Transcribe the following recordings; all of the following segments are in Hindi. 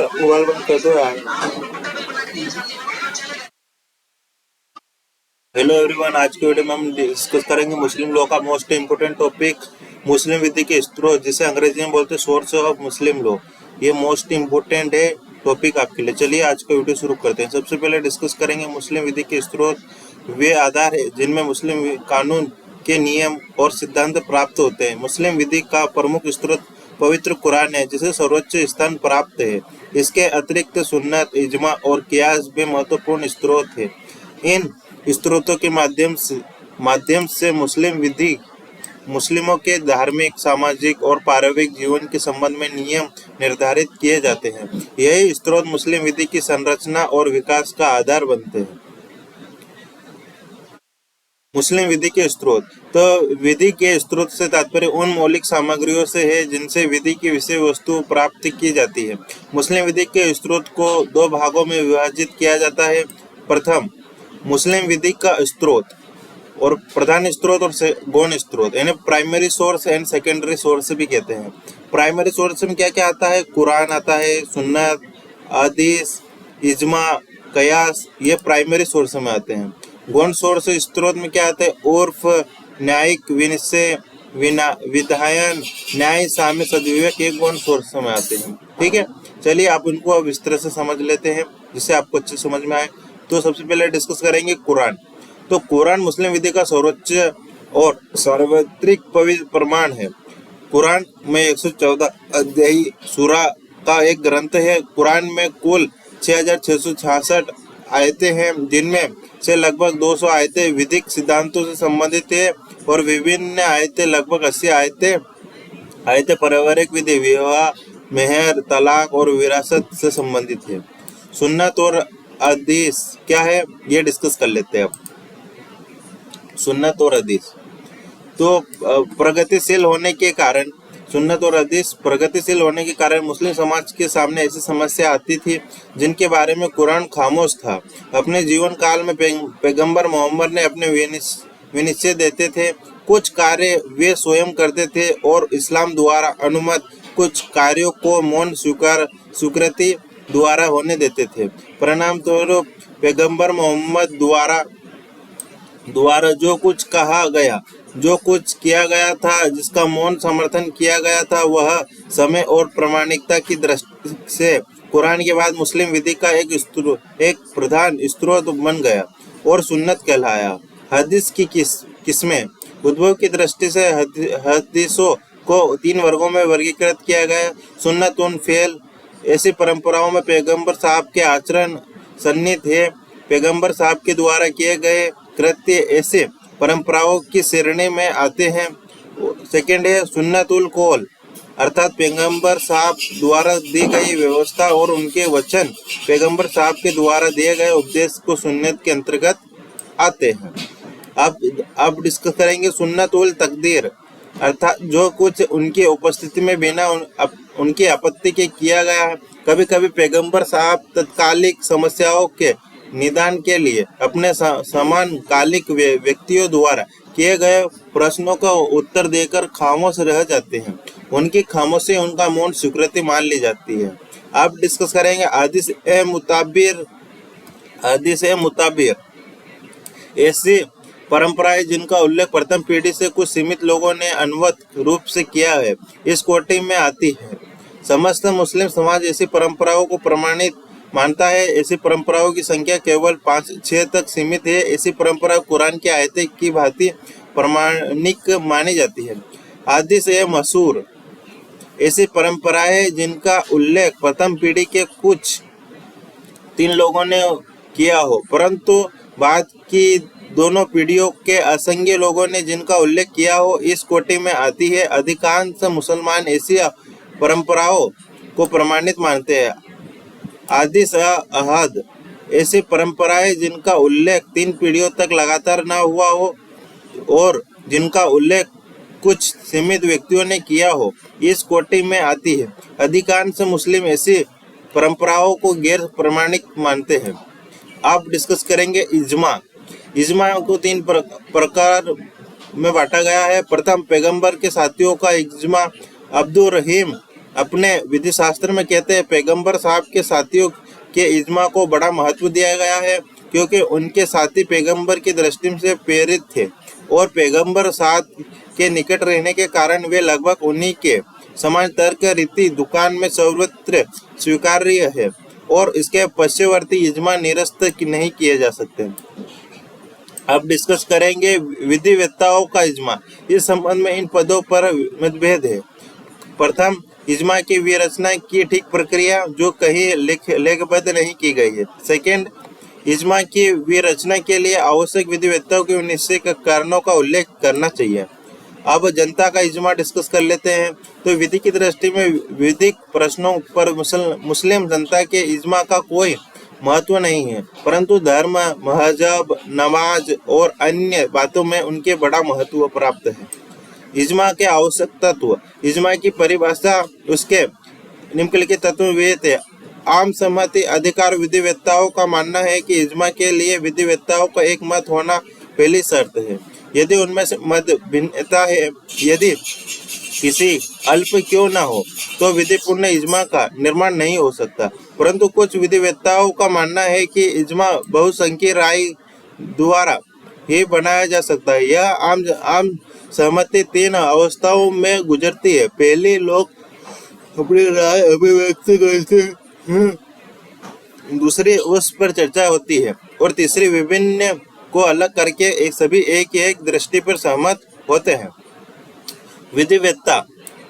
मोबाइल बंद कर दो यार। हेलो एवरीवन, आज की वीडियो में हम डिस्कस करेंगे मुस्लिम लॉ का मोस्ट इम्पोर्टेंट टॉपिक, मुस्लिम विधि के स्रोत, जिसे अंग्रेजी में बोलते हैं सोर्स ऑफ मुस्लिम लॉ। ये मोस्ट इम्पोर्टेंट है टॉपिक आपके लिए। चलिए आज का वीडियो शुरू करते हैं। सबसे पहले डिस्कस करेंगे मुस्लिम विधि के स्रोत। वे आधार है जिनमें मुस्लिम कानून के नियम और सिद्धांत प्राप्त होते हैं। मुस्लिम विधि का प्रमुख स्रोत पवित्र कुरान है, जिसे सर्वोच्च स्थान प्राप्त है। इसके अतिरिक्त सुन्नत, इजमा और कियास भी महत्वपूर्ण स्रोत है। इन स्रोतों के माध्यम से मुस्लिम विधि मुस्लिमों के धार्मिक, सामाजिक और पारिवारिक जीवन के संबंध में नियम निर्धारित किए जाते हैं। यही स्रोत मुस्लिम विधि की संरचना और विकास का आधार बनते हैं। मुस्लिम विधि के स्रोत। तो विधि के स्रोत से तात्पर्य उन मौलिक सामग्रियों से है जिनसे विधि की विषय वस्तु प्राप्त की जाती है। मुस्लिम विधि के स्रोत को दो भागों में विभाजित किया जाता है। प्रथम, मुस्लिम विधि का स्रोत और प्रधान स्रोत और गौण स्रोत, यानी primary source and secondary source भी कहते हैं। प्राइमरी सोर्स में क्या क्या आता है? कुरान आता है, सुन्नत, हदीस, इजमा, कयास, ये प्राइमरी सोर्स में आते हैं। गौण सोर्स स्रोत में क्या आता है? उर्फ, न्यायिक विनिश्चय, विधायन, न्याय, साम्य, सद्विवेक, ये गौण सोर्स में आते हैं। ठीक है, चलिए आप उनको अब इस तरह से समझ लेते हैं जिससे आपको अच्छे समझ में आए। तो सबसे पहले डिस्कस करेंगे कुरान। तो कुरान मुस्लिम विधि का सर्वोच्च और सार्वत्रिक पवित्र प्रमाण है। कुरान में 114 अध्यायी सूरा का एक ग्रंथ है। कुरान में कुल 6666 आयतें हैं, जिनमें से लगभग 200 आयतें विधिक सिद्धांतों से संबंधित है और विभिन्न आयतें लगभग 80 आयतें पारिवारिक विधि, विवाह, मेहर, तलाक और विरासत से संबंधित है। सुन्नत और हदीस क्या है, ये डिस्कस कर लेते हैं अब। सुन्नत और हदीस तो प्रगतिशील होने के कारण सुन्नत और हदीस प्रगतिशील होने के कारण मुस्लिम समाज के सामने ऐसी समस्या आती थी जिनके बारे में कुरान खामोश था। अपने जीवन काल में पैगंबर मोहम्मद ने अपने विनिश्चय देते थे। कुछ कार्य वे स्वयं करते थे और इस्लाम द्वारा अनुमत कुछ कार्यों को मौन स्वीकृति द्वारा होने देते थे। परिणाम स्वरूप पैगंबर मोहम्मद द्वारा जो कुछ कहा गया, जो कुछ किया गया था, जिसका मौन समर्थन किया गया था, वह समय और प्रामाणिकता की दृष्टि से कुरान के बाद मुस्लिम विधि का एक प्रधान स्रोत बन गया और सुन्नत कहलाया। हदीस की किस्में। उद्भव की दृष्टि से हदीसों को 3 वर्गों में वर्गीकृत किया गया। सुन्नत उन फेल ऐसी परंपराओं में पैगंबर साहब के आचरण सन्निहित है। पैगंबर साहब के द्वारा किए गए कृत्य ऐसे परंपराओं की श्रेणी में आते हैं। सेकेंड है सुन्नतुल कौल, अर्थात पैगंबर साहब द्वारा दी गई व्यवस्था और उनके वचन पैगंबर साहब के द्वारा दिए गए उपदेश को सुन्नत के अंतर्गत आते हैं। अब डिस्कस करेंगे सुन्नतुल तकदीर, अर्थात जो कुछ उनकी उपस्थिति में बिना उनकी आपत्ति के किया गया है। कभी कभी पैगंबर साहब तत्कालिक समस्याओं के निदान के लिए अपने समकालिक व्यक्तियों द्वारा किए गए प्रश्नों का उत्तर देकर खामोश रह जाते हैं। उनकी खामोशी उनका मौन स्वीकृति मान ली जाती है। अब डिस्कस करेंगे हदीस ए मुताबिर, ऐसी परंपराएं जिनका उल्लेख प्रथम पीढ़ी से कुछ सीमित लोगों ने अनवरत रूप से किया है, इस कोटि में आती है। समस्त मुस्लिम समाज ऐसी परंपराओं को प्रमाणित मानता है। ऐसी परंपराओं की संख्या केवल 5-6 तक सीमित है। ऐसी परंपरा कुरान की आयतें की भांति प्रमाणिक मानी जाती है। हदीस ए मशहूर, ऐसी परंपराएं जिनका उल्लेख प्रथम पीढ़ी के कुछ 3 लोगों ने किया हो, परंतु बाद की दोनों पीढ़ियों के असंख्य लोगों ने जिनका उल्लेख किया हो, इस कोटि में आती है। अधिकांश मुसलमान ऐसी परंपराओं को प्रमाणित मानते हैं। हदीस अहद, ऐसी परंपराएं जिनका उल्लेख 3 पीढ़ियों तक लगातार न हुआ हो और जिनका उल्लेख कुछ सीमित व्यक्तियों ने किया हो, इस कोटि में आती है। अधिकांश मुस्लिम ऐसी परंपराओं को गैर प्रमाणिक मानते हैं। आप डिस्कस करेंगे इजमा। इजमा को 3 प्रकार में बांटा गया है। प्रथम, पैगंबर के साथियों का इजमा। अब्दुर रहीम अपने विधि शास्त्र में कहते हैं पैगंबर साहब के साथियों के इज्मा को बड़ा महत्व दिया गया है, क्योंकि उनके साथी पैगंबर की दृष्टि से प्रेरित थे और पैगंबर साहब के निकट रहने के कारण वे लगभग उन्हीं के समान तर्क रीति दुकान में सर्वत्र स्वीकार्य है और इसके पश्चिमवर्ती इज्मा निरस्त नहीं किए जा सकते। अब डिस्कस करेंगे विधिवेत्ताओं का इज्मा। इस संबंध में इन पदों पर मतभेद है। प्रथम, इज्मा की विरचना की ठीक प्रक्रिया जो कहीं लेखबद्ध नहीं की गई है। सेकंड, इज्मा की विरचना के लिए आवश्यक विधिवेत्ताओं के निश्चय कारणों का उल्लेख करना चाहिए। अब जनता का इज्मा डिस्कस कर लेते हैं। तो विधि की दृष्टि में विधिक प्रश्नों पर मुस्लिम जनता के इज्मा का कोई महत्व नहीं है, परंतु धर्म, मजहब, नमाज और अन्य बातों में उनके बड़ा महत्व प्राप्त है। इज्मा के आवश्यक तत्व। इज्मा की परिभाषा उसके निम्नलिखित तत्व वे थे। आम सहमति अधिकार। विधिवेत्ताओं का मानना है कि इज्मा के लिए विधिवेत्ताओं का एक मत होना पहली शर्त है। यदि उनमें से मत भिन्नता है, यदि किसी अल्प क्यों न हो, तो विधिपूर्ण इज्मा का निर्माण नहीं हो सकता। परंतु कुछ विधिवेत्ताओं का मानना है कि इज्मा बहुसंख्यक राय द्वारा ही बनाया जा सकता है। यह आम सहमति 3 अवस्थाओं में गुजरती है। पहली, लोग अपनी राय अभिव्यक्त करते हैं। दूसरी, उस पर चर्चा होती है। और तीसरी, विभिन्न को अलग करके सभी एक दृष्टि पर सहमत होते हैं। विधिवेत्ता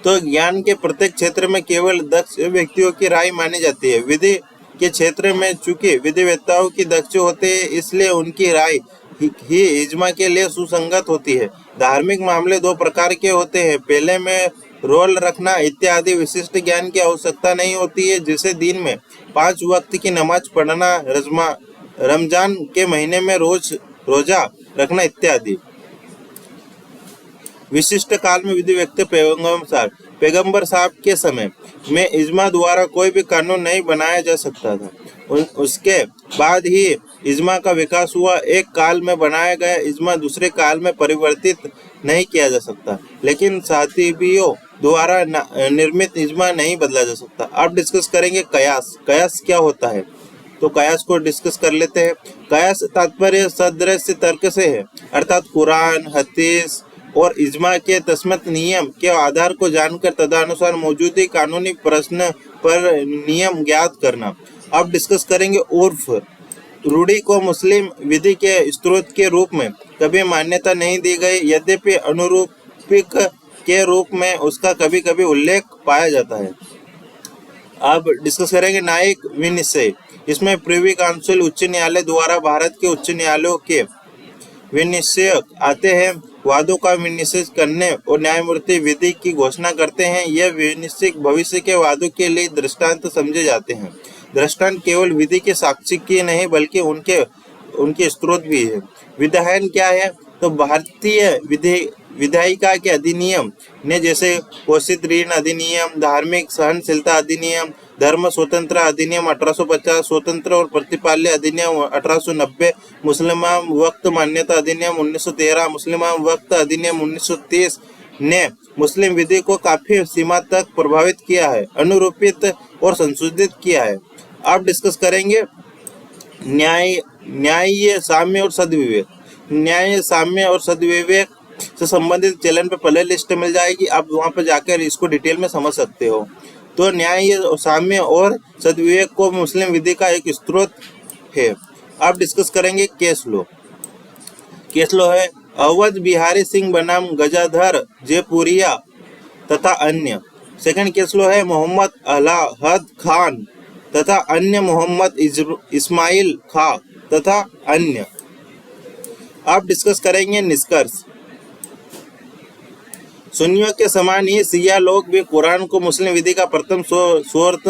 तो ज्ञान के प्रत्येक क्षेत्र में केवल दक्ष व्यक्तियों की राय मानी जाती है। विधि के क्षेत्र में चूंकि विधिवेत्ताओं की दक्ष होते हैं, इसलिए उनकी राय ही इज्मा के लिए सुसंगत होती है। धार्मिक मामले 2 प्रकार के होते हैं। पहले में रोल रखना इत्यादि विशिष्ट ज्ञान की आवश्यकता नहीं होती है, जैसे दिन में 5 वक्त की नमाज पढ़ना, रमजान के महीने में रोजा रखना इत्यादि। विशिष्ट काल में विधि व्यक्त। पैगंबर साहब के समय में इज्मा द्वारा कोई भी कानून नहीं बनाया जा सकता था। उसके बाद ही इज्मा का विकास हुआ। एक काल में बनाया गया इज्मा दूसरे काल में परिवर्तित नहीं किया जा सकता, लेकिन साहबियों द्वारा निर्मित इज्मा नहीं बदला जा सकता। अब डिस्कस करेंगे कयास। कयास क्या होता है, तो कयास को डिस्कस कर लेते हैं। कयास तात्पर्य सदृश तर्क से है, अर्थात कुरान, हदीस और इज्मा के तस्मत नियम के आधार को जानकर तदनुसार मौजूदा कानूनी प्रश्न पर नियम ज्ञात करना। अब डिस्कस करेंगे उर्फ। रूढ़ी को मुस्लिम विधि के स्रोत के रूप में कभी मान्यता नहीं दी गई, यद्यपि अनुरूपिक के रूप में उसका कभी कभी उल्लेख पाया जाता है। अब डिस्कस करेंगे न्यायिक विनिश्चय। इसमें प्रिवी काउंसिल उच्च न्यायालय द्वारा भारत के उच्च न्यायालयों के विनिश्चयक आते हैं, वादों का विनिश्चय करने और न्यायमूर्ति विधि की घोषणा करते हैं। यह विनिश्चय भविष्य के वादों के लिए दृष्टांत समझे जाते हैं। दृष्टांत केवल विधि के साक्षी की नहीं बल्कि उनके स्रोत भी है। विधायन क्या है, तो भारतीय विधायिका के अधिनियम ने, जैसे घोषित ऋण अधिनियम, धार्मिक सहनशीलता अधिनियम, धर्म स्वतंत्र अधिनियम 1850, स्वतंत्र और प्रतिपाल्य अधिनियम 1890, मुस्लिम वक्त मान्यता अधिनियम 1913, मुस्लिम वक्त अधिनियम 1930 ने मुस्लिम विधि को काफी सीमा तक प्रभावित किया है, अनुरूपित और संशोधित किया है। अब डिस्कस करेंगे न्याय, साम्य और सद्विवेक। न्याय, साम्य और सद्विवेक से संबंधित चैनल पे प्ले लिस्ट मिल जाएगी, आप वहां पर जाकर इसको डिटेल में समझ सकते हो। तो न्याय, साम्य और सद्विवेक को मुस्लिम विधि का एक स्रोत है। अब डिस्कस करेंगे केस लो। केस लो है अवध बिहारी सिंह बनाम गजाधर जयपुरिया तथा अन्य। सेकंड केस लो है मोहम्मद अलाहद खान तथा अन्य, मोहम्मद इस्माइल खां तथा अन्य। अब डिस्कस करेंगे निष्कर्ष। सुन्नियों के समान ही शिया लोग भी कुरान को मुस्लिम विधि का प्रथम सूरत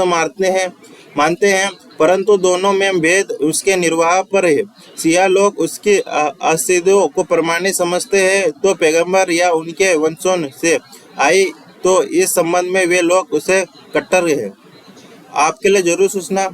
मानते हैं, परंतु दोनों में भेद उसके निर्वाह पर है। शिया लोग उसके अस्तित्व को प्रमाणित समझते हैं, तो पैगंबर या उनके वंशों से आई, तो इस संबंध में वे लोग उसे कट्टर हैं। आपके लिए जरूर सूचना,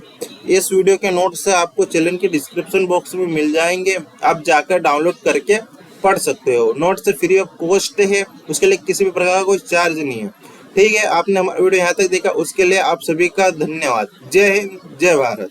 इस वीडियो के नोट्स आपको चैनल के डिस्क्रिप्शन बॉक्स में मिल जाएंगे, आप जाकर डाउनलोड करके पढ़ सकते हो। नोट्स फ्री ऑफ कॉस्ट है, उसके लिए किसी भी प्रकार का कोई चार्ज नहीं है। ठीक है, आपने हमारा वीडियो यहाँ तक देखा उसके लिए आप सभी का धन्यवाद। जय हिंद, जय भारत।